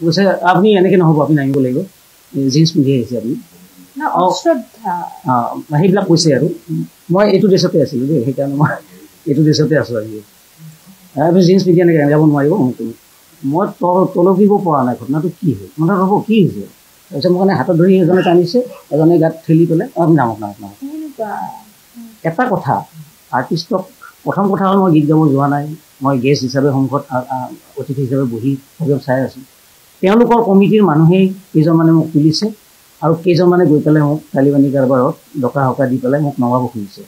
কৈছে আপুনি এনেকৈ নহ'ব, আপুনি নামিব লাগিব, জিন্স পিন্ধি আহিছে আপুনি, সেইবিলাক কৈছে। আৰু মই এইটো ড্ৰেছতে আছিলোঁ দেই, সেইকাৰণে মই এইটো ড্ৰেছতে আছোঁ আজি। আপুনি জিন্স পিন্ধি এনেকৈ যাব নোৱাৰিব। মই তলকিব পৰা নাই, ঘটনাটো কি হ'ল, মানে ৰ'ব কি হৈছে। তাৰপিছত মোক হাতত ধৰি এজনে টানিছে, এজনে গাত ঠেলি পেলাই নামক। এটা কথা, আৰ্টিষ্টক প্ৰথম কথা হ'ল মই গীত গাব যোৱা নাই, মই গেষ্ট হিচাপে সন্মুখত অতিথি হিচাপে বহি চাই আছোঁ। তেওঁলোকৰ কমিটিৰ মানুহেই কেইজনমানে মোক তুলিছে আৰু কেইজনমানে গৈ পেলাই মোক তালিবানী কাৰবাৰত ডকা হকা দি পেলাই মোক নমাব খুজিছে।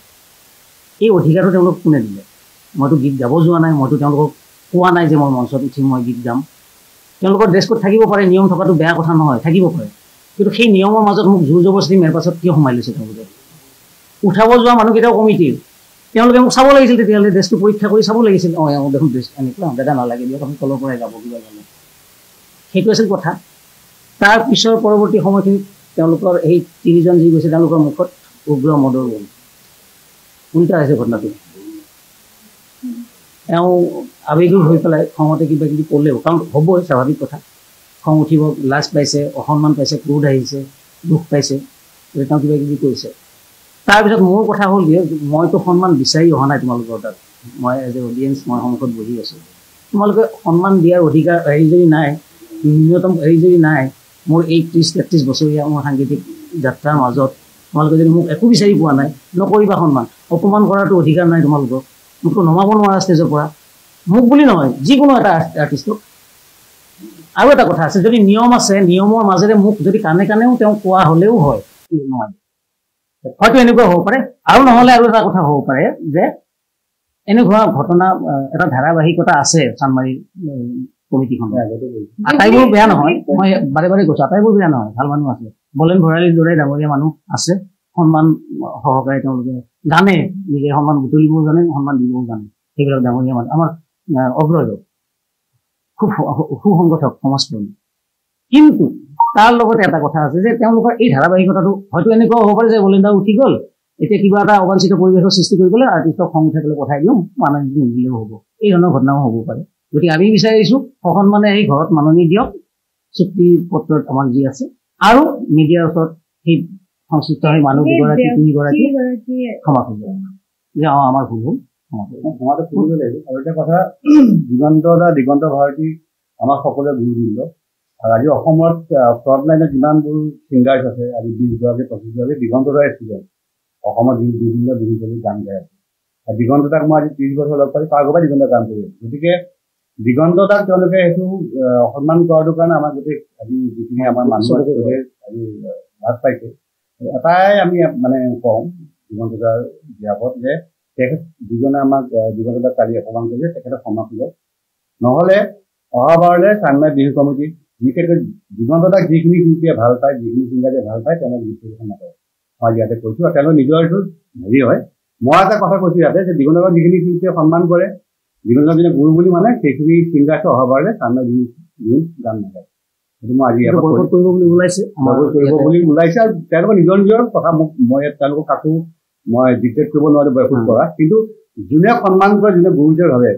এই অধিকাৰটো তেওঁলোকক কোনে দিলে? মইতো গীত গাব যোৱা নাই, মইতো তেওঁলোকক কোৱা নাই যে মই মঞ্চত উঠি মই গীত গাম। তেওঁলোকৰ ড্ৰেছ কোড থাকিব পাৰে, নিয়ম থকাটো বেয়া কথা নহয়, থাকিব পাৰে, কিন্তু সেই নিয়মৰ মাজত মোক জোৰ জবৰদস্তি মেৰ পাছত কিয় সোমাই লৈছে তেওঁলোকে? উঠাব যোৱা মানুহকেইটাও কমিটিৰ, তেওঁলোকে মোক চাব লাগিছিল, তেতিয়াহ'লে ড্ৰেছটো পৰীক্ষা কৰি চাব লাগিছিল। দেখোন ড্ৰেছ এনেকুৱা, দাদা নালাগে দিয়ক, আমি তলৰ পৰাই গাব কিবা গালে, সেইটো আছিল কথা। তাৰ পিছৰ পৰৱৰ্তী সময়খিনিত তেওঁলোকৰ এই তিনিজন যি গৈছে, তেওঁলোকৰ মুখত উগ্ৰ মদৰ গ'ল। উল্টা হৈছে ঘটনাটো। এওঁ আৱেগিক হৈ পেলাই খঙতে কিবা কিবি ক'লেও, কাৰণ হ'বই, স্বাভাৱিক কথা, খং উঠিব, লাজ পাইছে, অসন্মান পাইছে, ক্ৰোধ আহিছে, দুখ পাইছে, তেওঁ কিবা কিবি কৰিছে। তাৰপিছত মোৰ কথা হ'ল যে মইতো সন্মান বিচাৰি অহা নাই তোমালোকৰ তাত, মই এজ এ অডিয়েঞ্চ মই সন্মুখত বহি আছোঁ। তোমালোকে সন্মান দিয়াৰ অধিকাৰ যদি নাই, ন্যূনতম যদি নাই, মোৰ এই 30-33 বছৰীয়া মোৰ সাংগীতিক যাত্ৰাৰ মাজত তোমালোকে যদি মোক একো বিচাৰি পোৱা নাই, নকৰিবা সন্মান। অপমান কৰাটো অধিকাৰ নাই তোমালোকৰ, মোকতো নমাব নোৱাৰা ষ্টেজৰ পৰা, মোক বুলি নহয়, যিকোনো এটা আৰ্টিষ্টক। আৰু এটা কথা আছে, যদি নিয়ম আছে, নিয়মৰ মাজেৰে মোক যদি কাণে কাণেও তেওঁ কোৱা হ'লেও হয়, নহয়, হয়তো এনেকুৱা হ'ব পাৰে। আৰু নহ'লে আৰু এটা কথা হ'ব পাৰে যে এনেকুৱা ঘটনা এটা ধাৰাবাহিকতা আছে চানমাৰী কমিটিখনৰ। আটাইবোৰ বেয়া নহয়, মই বাৰে বাৰে কৈছোঁ, আটাইবোৰ বেয়া নহয়, ভাল মানুহ আছে। বলেন ভৰালীৰ দৰে ডাঙৰীয়া মানুহ আছে, সন্মান সহকাৰে তেওঁলোকে জানে, নিজে সন্মান বুটলিবও জানে, সন্মান দিবও জানে, সেইবিলাক ডাঙৰীয়া মানুহ। আমাৰ অগ্ৰজ খুব সুসংগঠক সমাজকৰ্মী। কিন্তু তাৰ লগতে এটা কথা আছে যে তেওঁলোকৰ এই ধাৰাবাহিকতাটো হয়তো এনেকুৱাও হ'ব পাৰে যে বলেন্দা উঠি গ'ল, এতিয়া কিবা এটা অবাঞ্ছিত পৰিৱেশৰ সৃষ্টি কৰি পেলাই আৰ্টিষ্টক খং উঠাই পেলাই পঠাই দিওঁ, মানুহ নিদিলেও হ'ব, এই ধৰণৰ ঘটনাও হ'ব পাৰে। গতিকে আমি বিচাৰিছোঁ সসন্মানে এই ঘৰত মাননি দিয়ক, চুক্তি পত্ৰত আমাৰ যি আছে, আৰু মিডিয়াৰ ওচৰত সেই সংশ্লিষ্ট সেই মানুহ দুগৰাকী তিনিগৰাকী ক্ষমা খুজিব যে আমাৰ ভুল হ'ল, ক্ষমাটো খুজিব লাগিব। আৰু এটা কথা, দিগন্ত ভাৰতী আমাক সকলোৱে গুৰু দিল। আৰু আজি অসমত ফ্ৰণ্ট লাইনত যিমানবোৰ ছিংগাৰ্ছ আছে, আজি 20গৰাকী 25গৰাকী দিগন্ত দাই ষ্টুডেণ্ট অসমত বিভিন্ন গান গাই আছে। আৰু দিগন্ত দাক মই আজি 30 বছৰ লগ পাইছোঁ, তাৰ আগৰ পৰা দিগন্ত গান কৰি আছোঁ। গতিকে দিগন্ত দাক তেওঁলোকে সেইটো সন্মান কৰাটোৰ কাৰণে আমাৰ গোটেই আজি যিখিনি আমাৰ মানুহ আছে আজি লাভ পাইছে। এটাই আমি মানে কওঁ দিগন্ত দাৰ বিয়াপত যে তেখেত যিজনে আমাক দিগন্ত দাক কালি অপমান কৰিছে, তেখেতক ক্ষমা কৰিব। নহ'লে অহাবাৰলৈ চানমাৰী বিহু কমিটিত বিশেষকৈ দিগন্ত দাক যিখিনি শিল্পীয়ে ভাল পায়, যিখিনি ছিংগাৰে ভাল পায়, তেওঁলোক গীত পৰিৱেশন নকৰে। মই ইয়াতে কৈছোঁ, আৰু তেওঁলোকৰ নিজৰ এইটো হেৰি হয়। মই এটা কথা কৈছোঁ ইয়াতে যে দিগন্ত দাক যিখিনি শিল্পীয়ে সন্মান কৰে, দিগন্ত দাক যিখিনি গুৰু বুলি মানে, সেইখিনি ছিংগাৰছে অহাবাৰলৈ চানমাৰী বিহুত গান নাগায়। সেইটো মই আজি বয়কট কৰিব বুলি ওলাইছে, আৰু তেওঁলোকৰ নিজৰ নিজৰ কথা। মই তেওঁলোকক কাকো মই ডিক্টেট কৰিব নোৱাৰো বয়কট কৰা, কিন্তু যোনে সন্মান কৰে, যোনে গুৰুত্ব ভাবে,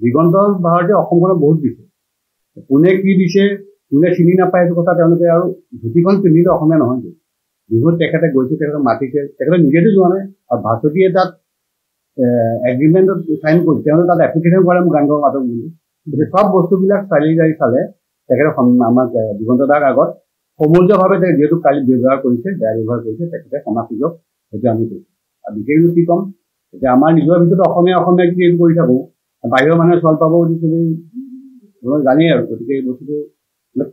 দিগন্ত ভাৰতীয়ে অসমখনত বহুত দিছে। কোনে কি দিছে, কোনে চিনি নাপায়, সেইটো কথা তেওঁলোকে আৰু ধুতিখন পিন্ধিলে অসমীয়া নহয়। বিহুত তেখেতে গৈছে, তেখেতক মাতিছে, তেখেতে নিজেতো যোৱা নাই, আৰু ভাস্বতীয়ে তাত এগ্ৰিমেণ্টত চাইন কৰিছে, তেওঁলোকে তাত এপ্লিকেশ্যন কৰে মোক গান গাব মাতক বুলি। গতিকে চব বস্তুবিলাক চালি জাৰি চালে তেখেতে আমাক দিগন্ত দাক আগত সমূৰ্জভাৱে যিহেতু কালি ব্যৱহাৰ কৰিছে, বেয়া ব্যৱহাৰ কৰিছে, তেখেতে ক্ষমা খুজক, সেইটো আমি কৈছোঁ। আৰু বিশেষকৈ কি ক'ম, এতিয়া আমাৰ নিজৰ ভিতৰত অসমীয়া কি এইটো কৰি থাকোঁ, বাহিৰৰ মানুহে চল পাব বুলি চবেই জানেই আৰু। গতিকে এই বস্তুটো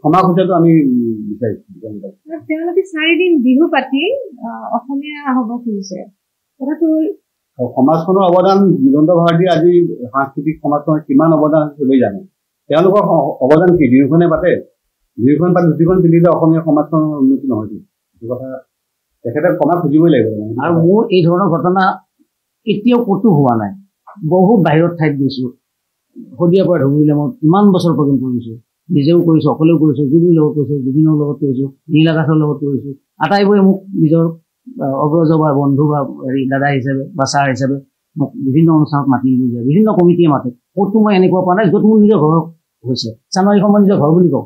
ক্ষমা খোজাটো আমি বিচাৰিছোঁ। তেওঁলোকে 4 দিন বিহু পাতি অসমীয়া হ'ব খুজিছে, কথাটো হ'ল সমাজখনৰ অৱদান দিগন্ত ভাৰতীয়ে আজি সাংস্কৃতিক সমাজখনৰ কিমান অৱদান আছে চবেই জানে। তেওঁলোকৰ অৱদান কি, বিহুখনে পাতে, বিহুখন পাতি ধুতিখন পিন্ধিলে অসমীয়া সমাজখনৰ উন্নতি নহয়তো। সেইটো কথা তেখেতে ক্ষমা খুজিবই লাগিব। আৰু মোৰ এই ধৰণৰ ঘটনা এতিয়াও ক'তো হোৱা নাই। বহুত বাহিৰত ঠাইত গৈছোঁ, শদিয়াৰ পৰা ধুবুৰীলৈ মই ইমান বছৰ পৰ্যন্ত কৰিছোঁ, নিজেও কৰিছোঁ, অকলেও কৰিছোঁ, জুবিৰ লগত কৰিছোঁ, জুবিনৰ লগত কৰিছোঁ, নীল আকাশৰ লগত কৰিছোঁ। আটাইবোৰে মোক নিজৰ অগ্ৰজ বা বন্ধু বা দাদা হিচাপে বা ছাৰ হিচাপে মোক বিভিন্ন অনুষ্ঠানত মাতি লৈ যায়, বিভিন্ন কমিটিয়ে মাতে। ক'তো মই এনেকুৱা পোৱা নাই য'ত মোৰ নিজৰ ঘৰ হৈছে। চানমাৰীখন মই নিজৰ ঘৰ বুলি কওঁ।